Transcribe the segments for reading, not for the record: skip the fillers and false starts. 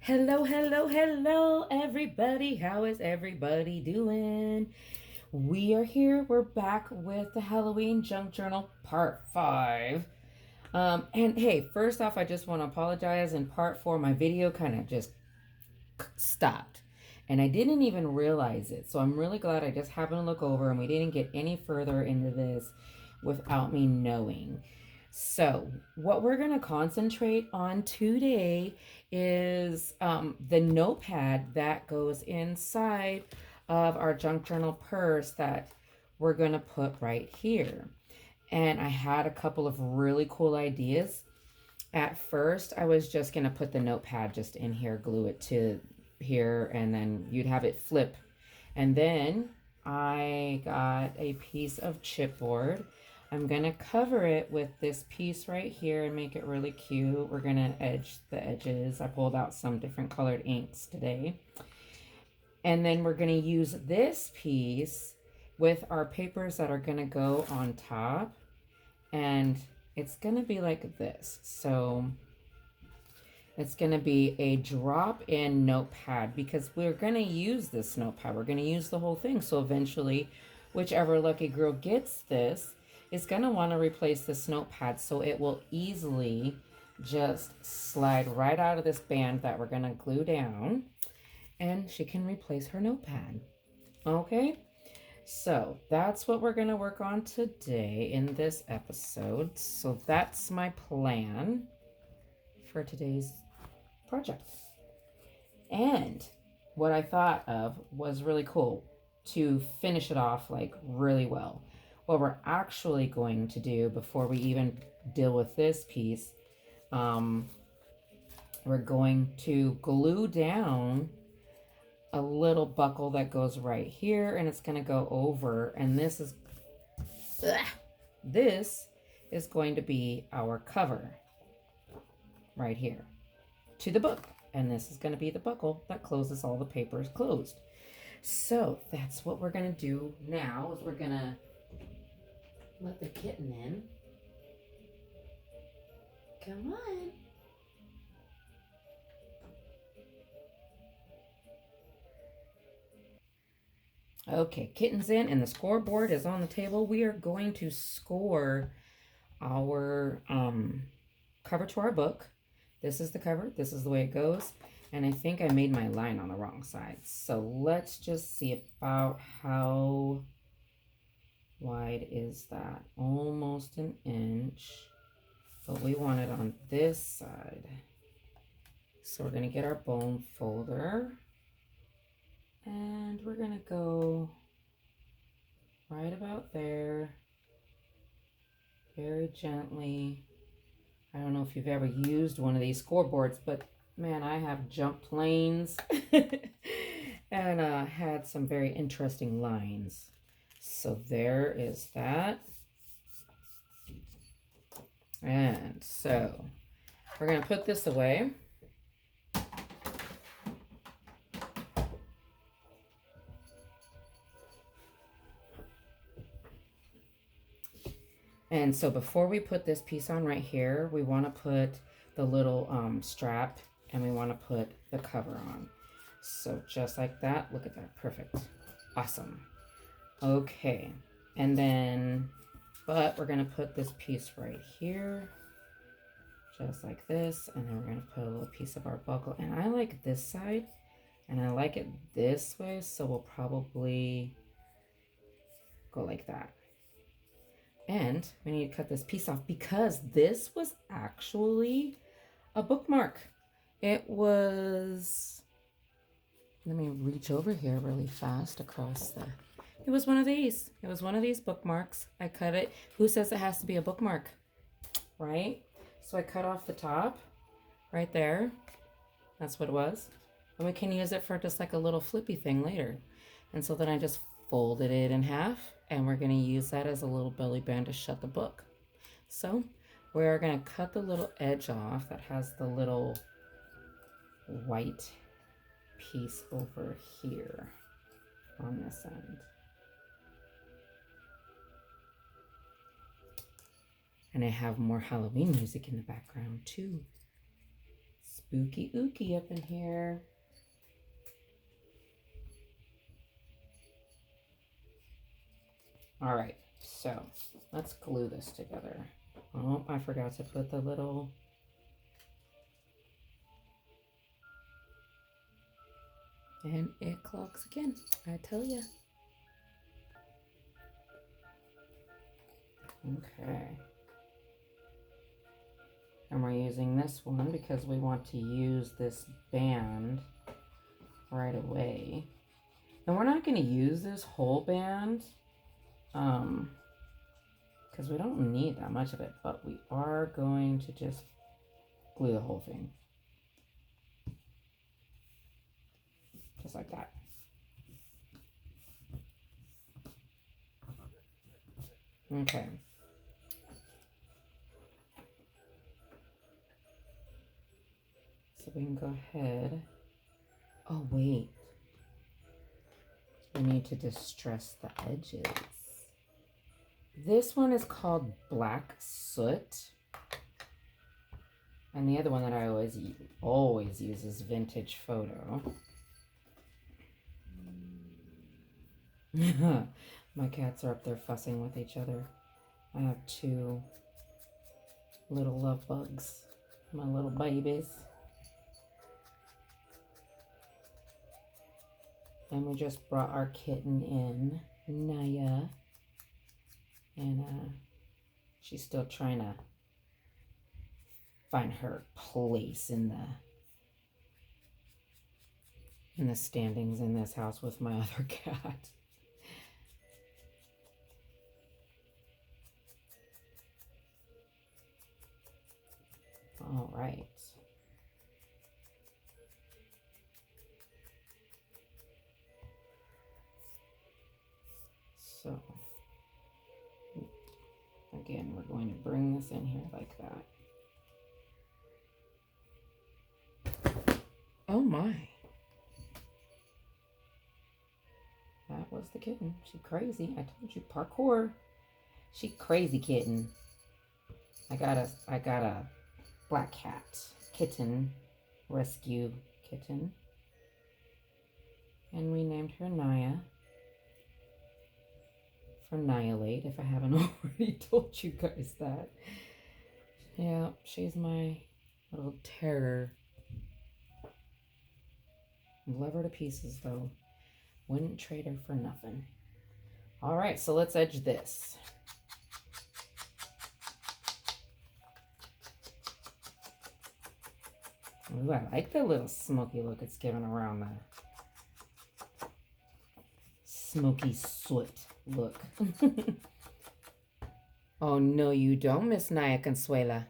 Hello, hello, hello, everybody. How is everybody doing? We are here. We're back with the Halloween Junk Journal Part 5. And hey, first off, I just want to apologize. In Part 4, my video kind of just stopped. And I didn't even realize it. So I'm really glad I just happened to look over and we didn't get any further into this without me knowing. So, what we're going to concentrate on today is the notepad that goes inside of our junk journal purse that we're going to put right here. And I had a couple of really cool ideas. At first, I was just going to put the notepad just in here, glue it to here, and then you'd have it flip. And then I got a piece of chipboard. I'm going to cover it with this piece right here and make it really cute. We're going to edge the edges. I pulled out some different colored inks today. And then we're going to use this piece with our papers that are going to go on top. And it's going to be like this. So it's going to be a drop-in notepad because we're going to use this notepad. We're going to use the whole thing. So eventually, whichever lucky girl gets this is going to want to replace this notepad. So it will easily just slide right out of this band that we're going to glue down. And she can replace her notepad. Okay? So that's what we're going to work on today in this episode. So that's my plan for today's project. And what I thought of was really cool to finish it off like really well. What we're actually going to do before we even deal with this piece, we're going to glue down a little buckle that goes right here, and it's going to go over, and this is going to be our cover right here to the book, and this is going to be the buckle that closes all the papers closed. So that's what we're going to do now. Is we're going to let the kitten in. Come on. Okay, kitten's in and the scoreboard is on the table. We are going to score our cover to our book. This is the cover. This is the way it goes. And I think I made my line on the wrong side. So let's just see about how wide is that. Almost an inch. But we want it on this side. So we're going to get our bone folder. And we're going to go right about there. Very gently. I don't know if you've ever used one of these scoreboards, but man, I have jumped planes and had some very interesting lines. So there is that. And so we're going to put this away. And so before we put this piece on right here, we want to put the little strap, and we want to put the cover on. So just like that. Look at that. Perfect. Awesome. Okay. And then, but we're going to put this piece right here. Just like this. And then we're going to put a little piece of our buckle. And I like this side. And I like it this way. So we'll probably go like that. And we need to cut this piece off because this was actually a bookmark. It was, let me reach over here really fast across the, it was one of these. It was one of these bookmarks. I cut it. Who says it has to be a bookmark? Right? So I cut off the top right there. That's what it was. And we can use it for just like a little flippy thing later. And so then I just folded it in half, and we're going to use that as a little belly band to shut the book. So we're going to cut the little edge off that has the little white piece over here on this end. And I have more Halloween music in the background too. spooky ooky up in here. All right, so let's glue this together. Oh, I forgot to put the little... And it clogs again, I tell ya. Okay. And we're using this one because we want to use this band right away. And we're not going to use this whole band because we don't need that much of it, but we are going to just glue the whole thing. Just like that. Okay. So we can go ahead. Oh, wait. We need to distress the edges. This one is called Black Soot. And the other one that I always use is Vintage Photo. My cats are up there fussing with each other. I have two little love bugs, my little babies. And we just brought our kitten in, Naya. And she's still trying to find her place in the standings in this house with my other cat. All right. So, again, we're going to bring this in here like that. Oh my. That was the kitten. She crazy. I told you, parkour. She crazy kitten. I got a black cat kitten, rescue kitten. And we named her Naya. For Annihilate, if I haven't already told you guys that. Yeah, she's my little terror. Love her to pieces though. Wouldn't trade her for nothing. All right, so let's edge this. Ooh, I like the little smoky look it's giving around the smoky soot look. Oh, no, you don't, Miss Naya Consuela.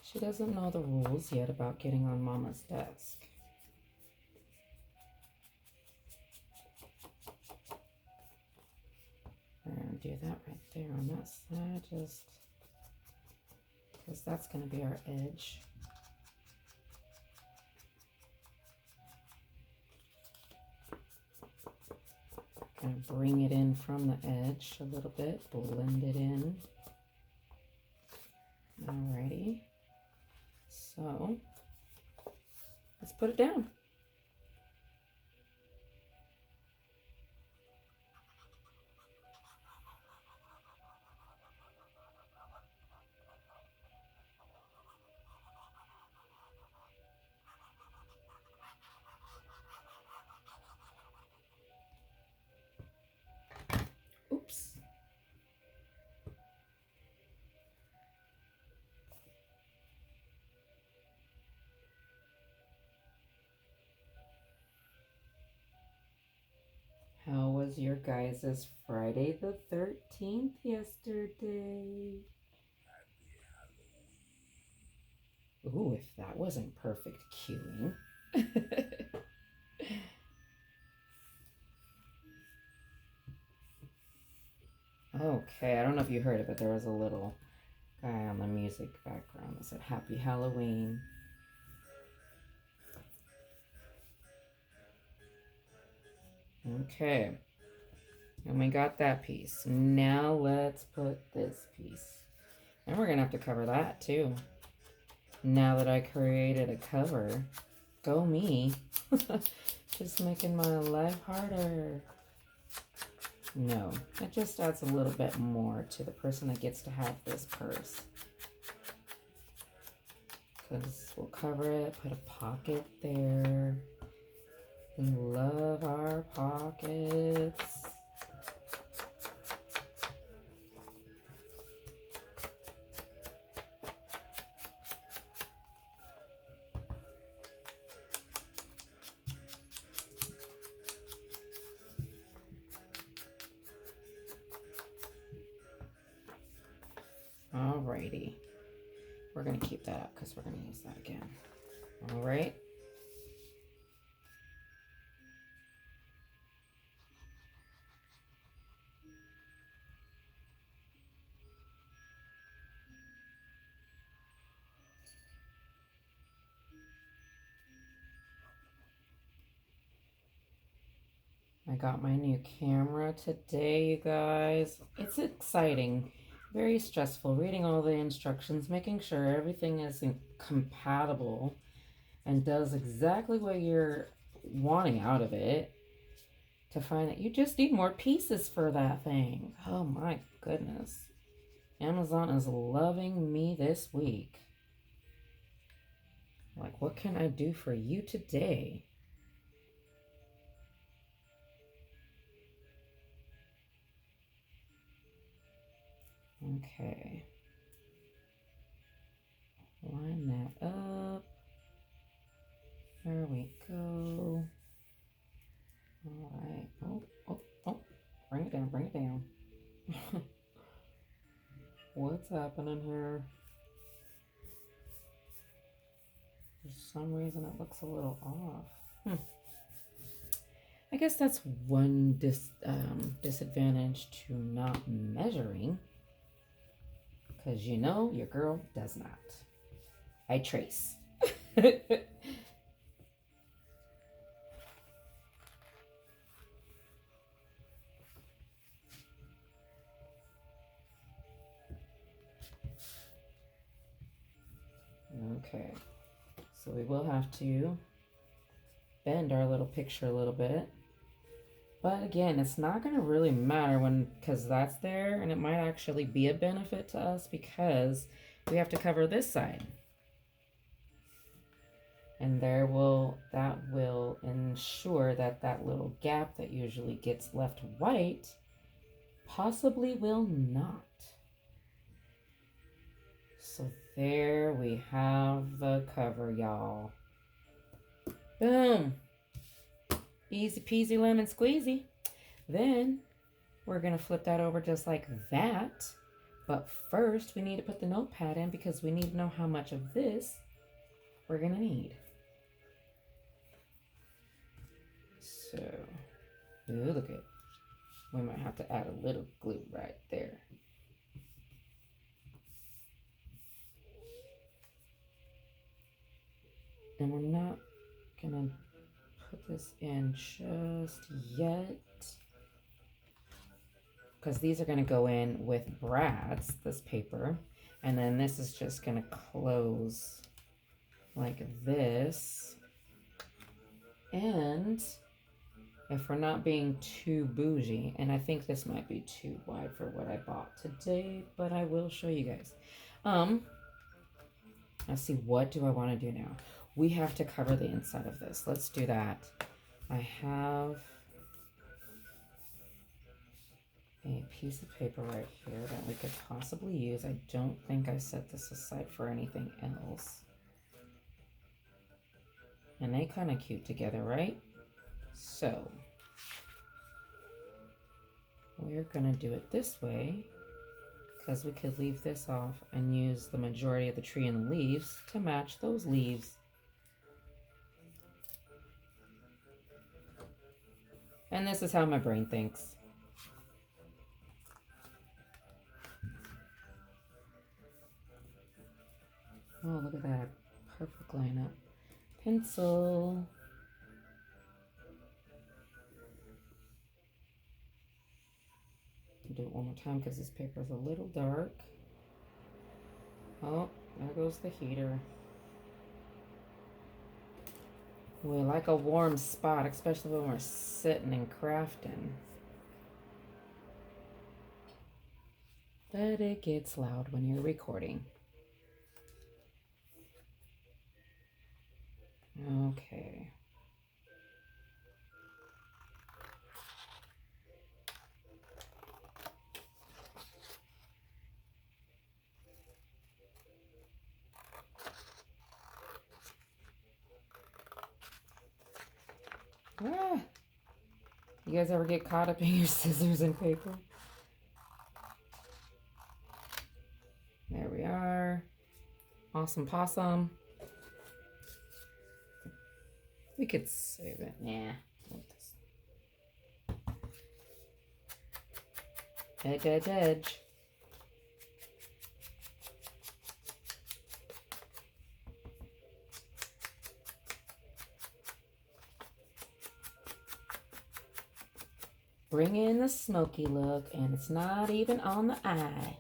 She doesn't know the rules yet about getting on Mama's desk. We're going to do that right there on that side, just because that's going to be our edge. Kind of bring it in from the edge a little bit, blend it in. Alrighty. So, let's put it down. Oops. How was your guys' Friday the 13th yesterday? Ooh, if that wasn't perfect cueing. Okay, I don't know if you heard it, but there was a little guy on the music background that said Happy Halloween. Okay. And we got that piece. Now let's put this piece. And we're gonna have to cover that too. Now that I created a cover. Go me. Just making my life harder. No, it just adds a little bit more to the person that gets to have this purse. Because we'll cover it, put a pocket there. We love our pockets. Alrighty. We're going to keep that up because we're going to use that again. Alright. I got my new camera today, you guys. It's exciting. Very stressful. Reading all the instructions, making sure everything is compatible and does exactly what you're wanting out of it, to find that you just need more pieces for that thing. Oh my goodness. Amazon is loving me this week. Like, what can I do for you today? Okay. Line that up. There we go. All right. Oh. Bring it down. What's happening here? For some reason it looks a little off. I guess that's one disadvantage to not measuring. Because you know your girl does not. I trace. Okay, so we will have to bend our little picture a little bit. But again, it's not going to really matter because that's there, and it might actually be a benefit to us because we have to cover this side. And that will ensure that little gap that usually gets left white possibly will not. So there we have the cover, y'all. Boom. Easy peasy lemon squeezy. Then we're going to flip that over just like that. But first we need to put the notepad in because we need to know how much of this we're going to need. So, ooh, look at, we might have to add a little glue right there. And we're not gonna put this in just yet because these are gonna go in with Brad's, this paper, and then this is just gonna close like this. And if we're not being too bougie, and I think this might be too wide for what I bought today, but I will show you guys. Let's see, what do I want to do now? We have to cover the inside of this. Let's do that. I have a piece of paper right here that we could possibly use. I don't think I set this aside for anything else. And they kind of cute together, right? So we're gonna do it this way because we could leave this off and use the majority of the tree and the leaves to match those leaves. And this is how my brain thinks. Oh, look at that. Perfect lineup. Pencil. more time because this paper is a little dark. Oh, there goes the heater. We like a warm spot, especially when we're sitting and crafting. But it gets loud when you're recording. Okay. Ah. You guys ever get caught up in your scissors and paper? There we are. Awesome possum. We could save it. Nah. Edge, edge, edge. Bring in the smoky look, and it's not even on the eye.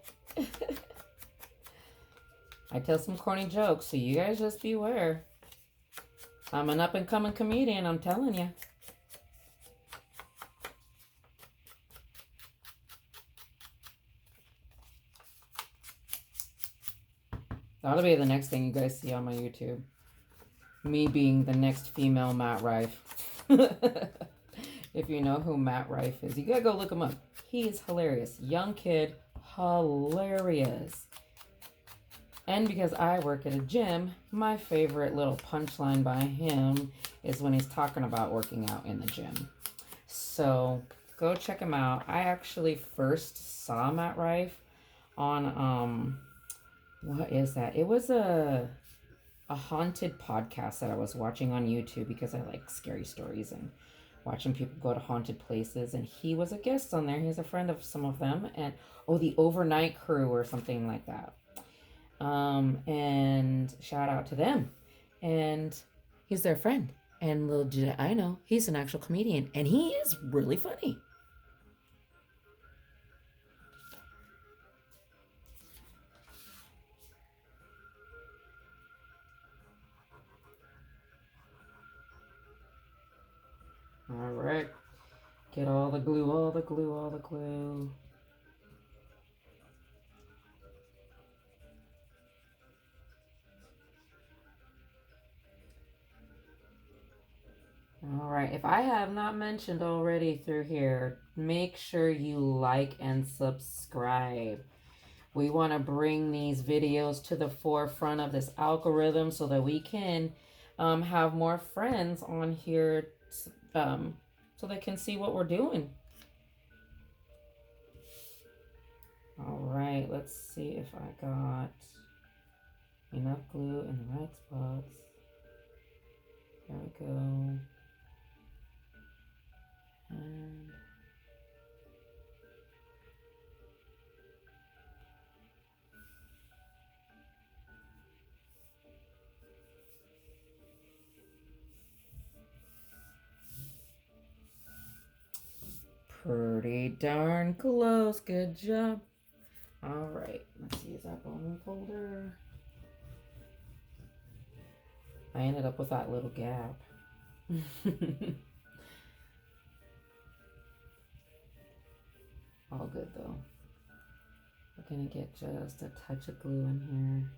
I tell some corny jokes, so you guys just beware. I'm an up-and-coming comedian, I'm telling you. That'll be the next thing you guys see on my YouTube. Me being the next female Matt Rife. If you know who Matt Rife is, you gotta go look him up. He is hilarious. Young kid, hilarious. And because I work at a gym, my favorite little punchline by him is when he's talking about working out in the gym. So go check him out. I actually first saw Matt Rife on what is that? It was a haunted podcast that I was watching on YouTube because I like scary stories and watching people go to haunted places, and he was a guest on there. He's a friend of some of them, and the Overnight Crew or something like that. And shout out to them. And he's their friend. And little did I know, he's an actual comedian, and he is really funny. All right. Get all the glue, all the glue, all the glue. All right. If I have not mentioned already through here, make sure you like and subscribe. We want to bring these videos to the forefront of this algorithm so that we can have more friends on here so they can see what we're doing. All right, let's see if I got enough glue in the right spots. There we go. And pretty darn close. Good job. All right, let's use that bone folder. I ended up with that little gap. All good though. We're gonna get just a touch of glue in here.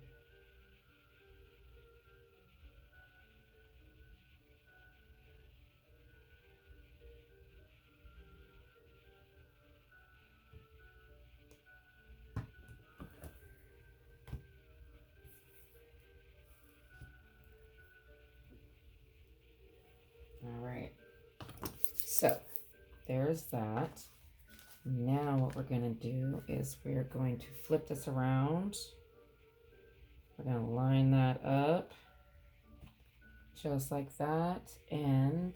All right, so there's that. Now what we're gonna do is we're going to flip this around. We're gonna line that up just like that, and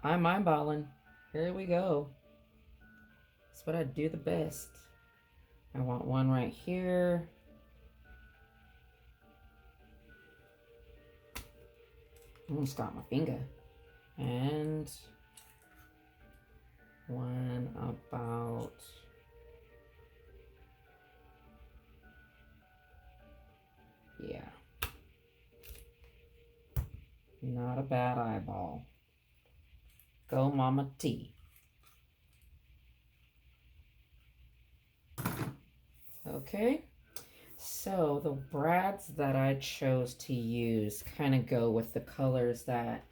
I'm eyeballing. Here we go. That's what I do the best. I want one right here. I'm gonna stop my finger. And one about yeah, not a bad eyeball. Go Mama T. Okay, so the brads that I chose to use kind of go with the colors that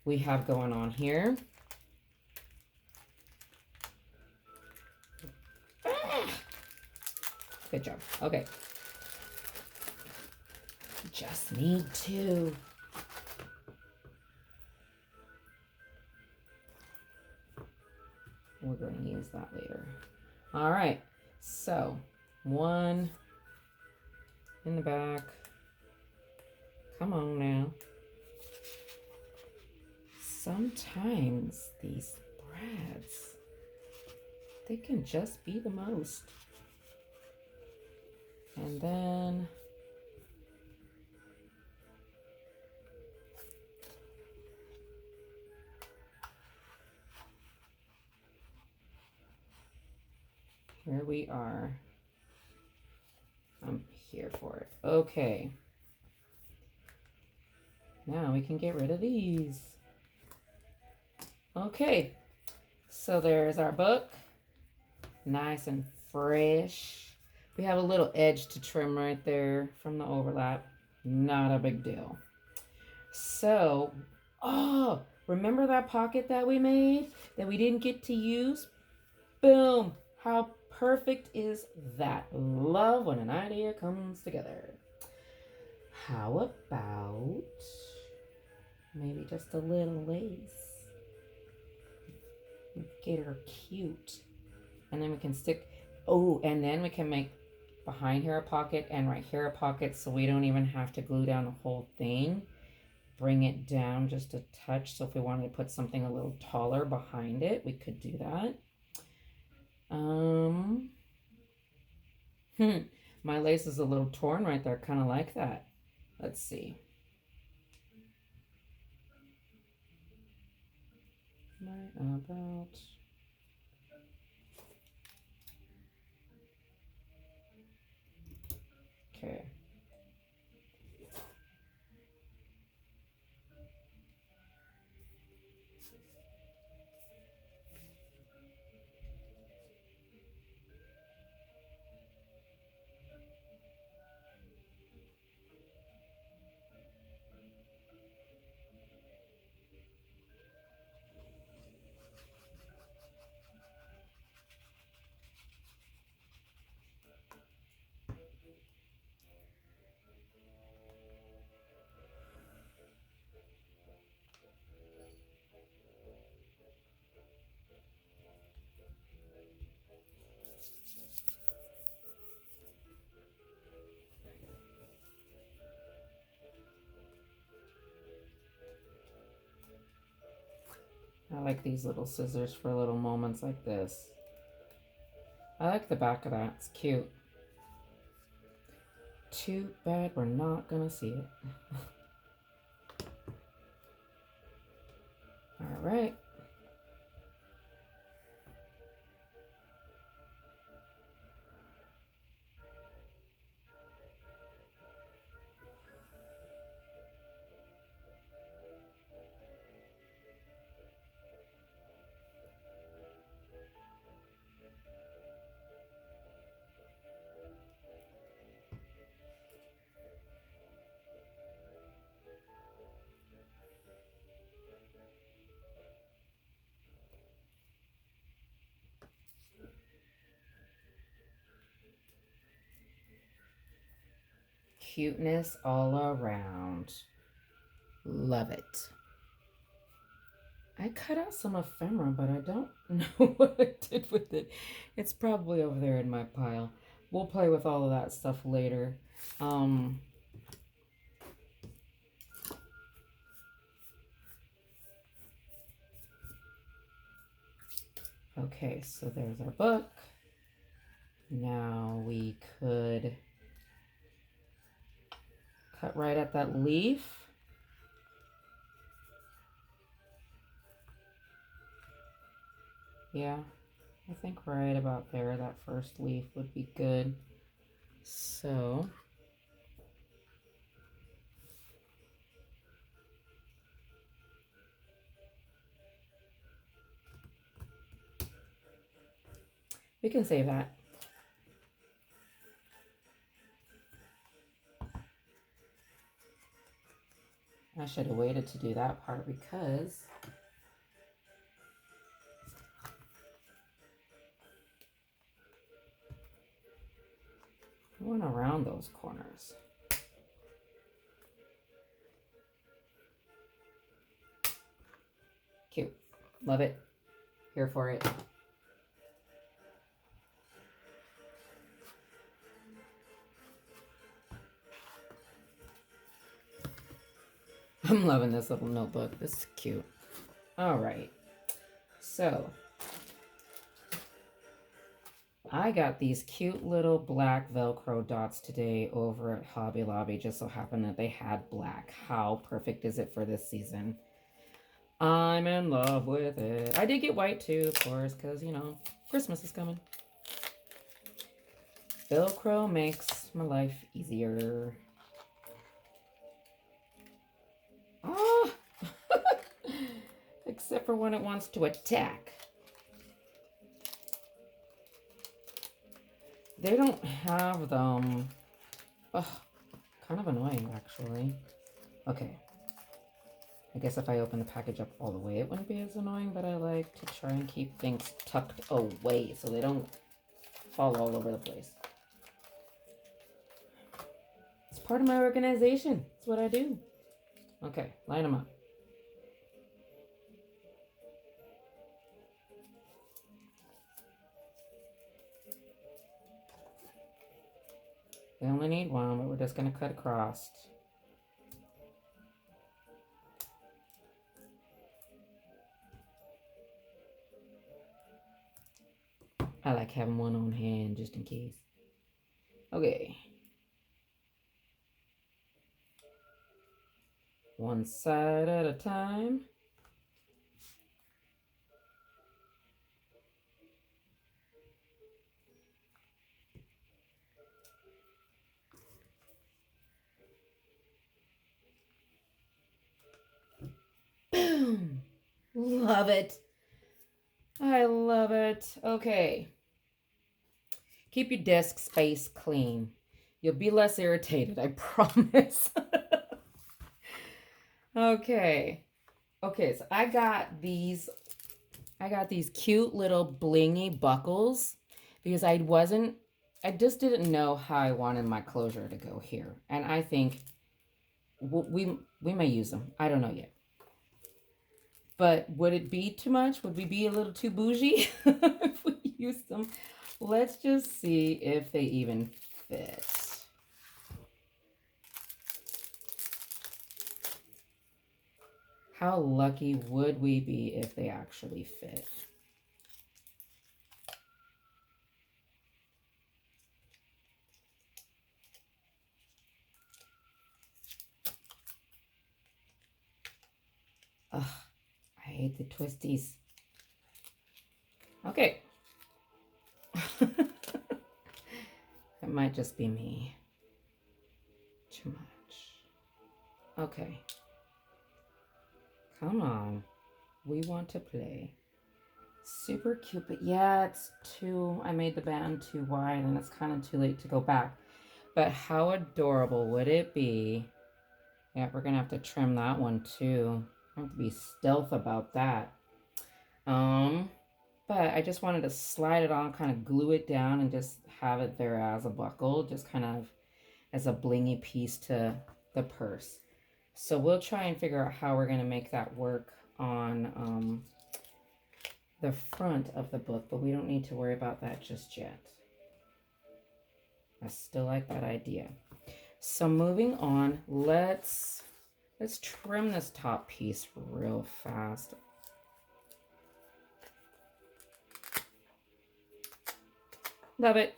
we have going on here. Ah! Good job. Okay. Just need two. We're going to use that later. All right. So, one in the back. Come on now. Sometimes these brads, they can just be the most. And then here we are. I'm here for it. Okay. Now we can get rid of these. Okay. So there's our book. Nice and fresh. We have a little edge to trim right there from the overlap. Not a big deal. So, oh, remember that pocket that we made that we didn't get to use? Boom. How perfect is that? Love when an idea comes together. How about maybe just a little lace? Get her cute. And then we can stick, oh, and then we can make behind here a pocket and right here a pocket so we don't even have to glue down the whole thing. Bring it down just a touch. So if we wanted to put something a little taller behind it, we could do that. My lace is a little torn right there, kind of like that. Let's see. Right about. Okay. I like these little scissors for little moments like this. I like the back of that. It's cute. Too bad we're not gonna see it. All right. Cuteness all around. Love it. I cut out some ephemera, but I don't know what I did with it. It's probably over there in my pile. We'll play with all of that stuff later. Okay, so there's our book. Now we could cut right at that leaf. Yeah, I think right about there, that first leaf would be good. So we can save that. I should have waited to do that part because I went around those corners. Cute. Love it. Here for it. I'm loving this little notebook. This is cute. All right. So I got these cute little black Velcro dots today over at Hobby Lobby. Just so happened that they had black. How perfect is it for this season? I'm in love with it. I did get white too, of course, because, you know, Christmas is coming. Velcro makes my life easier. Ah! Except for when it wants to attack. They don't have them. Ugh, kind of annoying, actually. Okay. I guess if I open the package up all the way, it wouldn't be as annoying, but I like to try and keep things tucked away so they don't fall all over the place. It's part of my organization. It's what I do. Okay, line them up. We only need one, but we're just going to cut across. I like having one on hand just in case. Okay. One side at a time. Boom! Love it. I love it. Okay. Keep your desk space clean. You'll be less irritated, I promise. Okay. Okay, so I got these cute little blingy buckles because I just didn't know how I wanted my closure to go here. And I think we may use them. I don't know yet. But would it be too much? Would we be a little too bougie if we use them? Let's just see if they even fit. How lucky would we be if they actually fit? Ugh, I hate the twisties. Okay. It might just be me. Too much. Okay. Come on. We want to play. Super cute, but yeah, it's too, I made the band too wide and it's kind of too late to go back. But how adorable would it be? Yeah, we're gonna have to trim that one too. I have to be stealth about that. But I just wanted to slide it on, kind of glue it down and just have it there as a buckle, just kind of as a blingy piece to the purse. So we'll try and figure out how we're gonna make that work on the front of the book, but we don't need to worry about that just yet. I still like that idea. So moving on, let's trim this top piece real fast. Love it.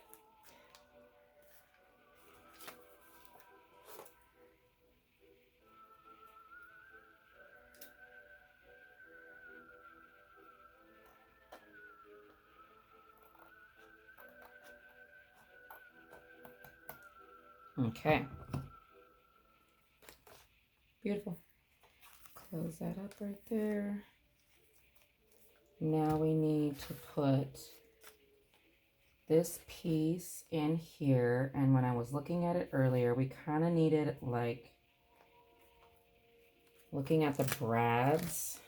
Okay. Beautiful. Close that up right there. Now we need to put this piece in here. And when I was looking at it earlier, we kind of needed like, looking at the brads.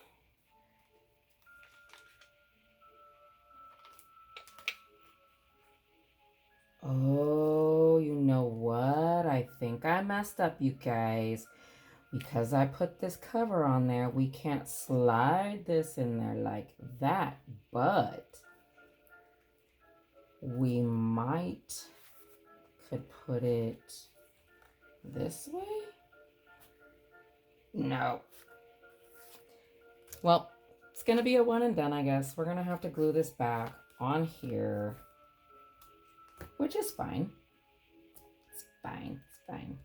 Oh, you know what? I think I messed up, you guys. Because I put this cover on there, we can't slide this in there like that. But we might could put it this way. No. Well, it's going to be a one and done, I guess. We're going to have to glue this back on here, which is fine. It's fine. It's fine.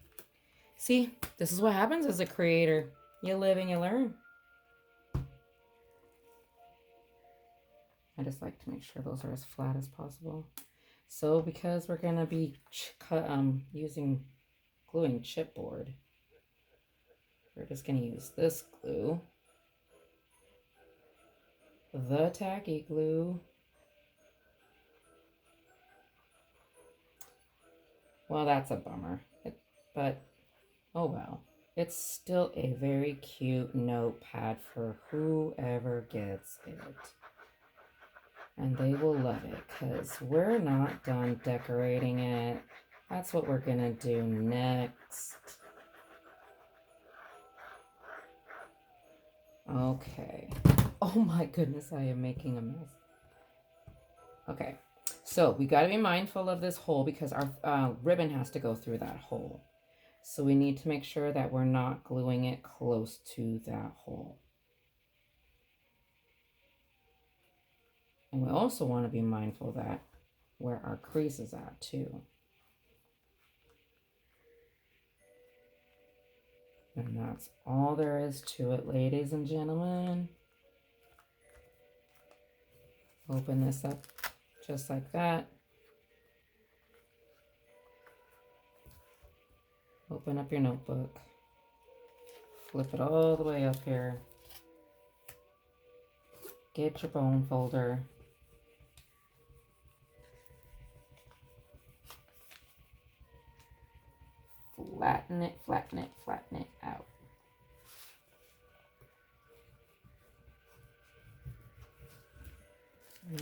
See, this is what happens as a creator. You live and you learn. I just like to make sure those are as flat as possible. So because we're going to be gluing chipboard, we're just going to use this glue, the tacky glue. Well, that's a bummer, but oh well. It's still a very cute notepad for whoever gets it. And they will love it because we're not done decorating it. That's what we're going to do next. Okay. Oh my goodness, I am making a mess. Okay, so we got to be mindful of this hole because our ribbon has to go through that hole. So we need to make sure that we're not gluing it close to that hole. And we also want to be mindful that where our crease is at too. And that's all there is to it, ladies and gentlemen. Open this up just like that. Open up your notebook. Flip it all the way up here. Get your bone folder. Flatten it, flatten it, flatten it out.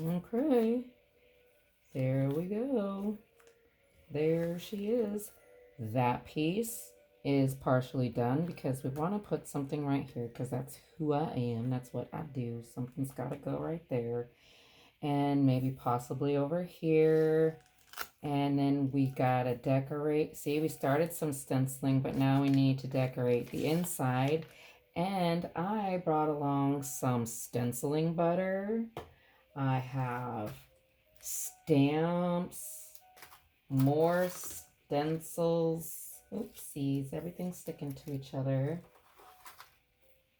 Okay, there we go. There she is. That piece is partially done because we want to put something right here because that's who I am. That's what I do. Something's got to go right there. And maybe possibly over here. And then we got to decorate. See, we started some stenciling, but now we need to decorate the inside. And I brought along some stenciling butter. I have stamps, more stencils. Oopsies, everything's sticking to each other.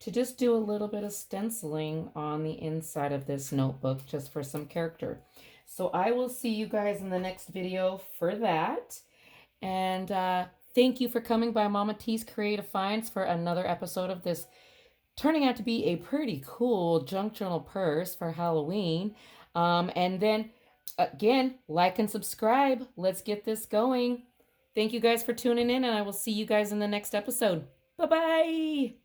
To just do a little bit of stenciling on the inside of this notebook just for some character. So I will see you guys in the next video for that. And thank you for coming by Mama T's Creative Finds for another episode of this turning out to be a pretty cool junk journal purse for Halloween. And then again, like and subscribe. Let's get this going. Thank you guys for tuning in, and I will see you guys in the next episode. Bye-bye.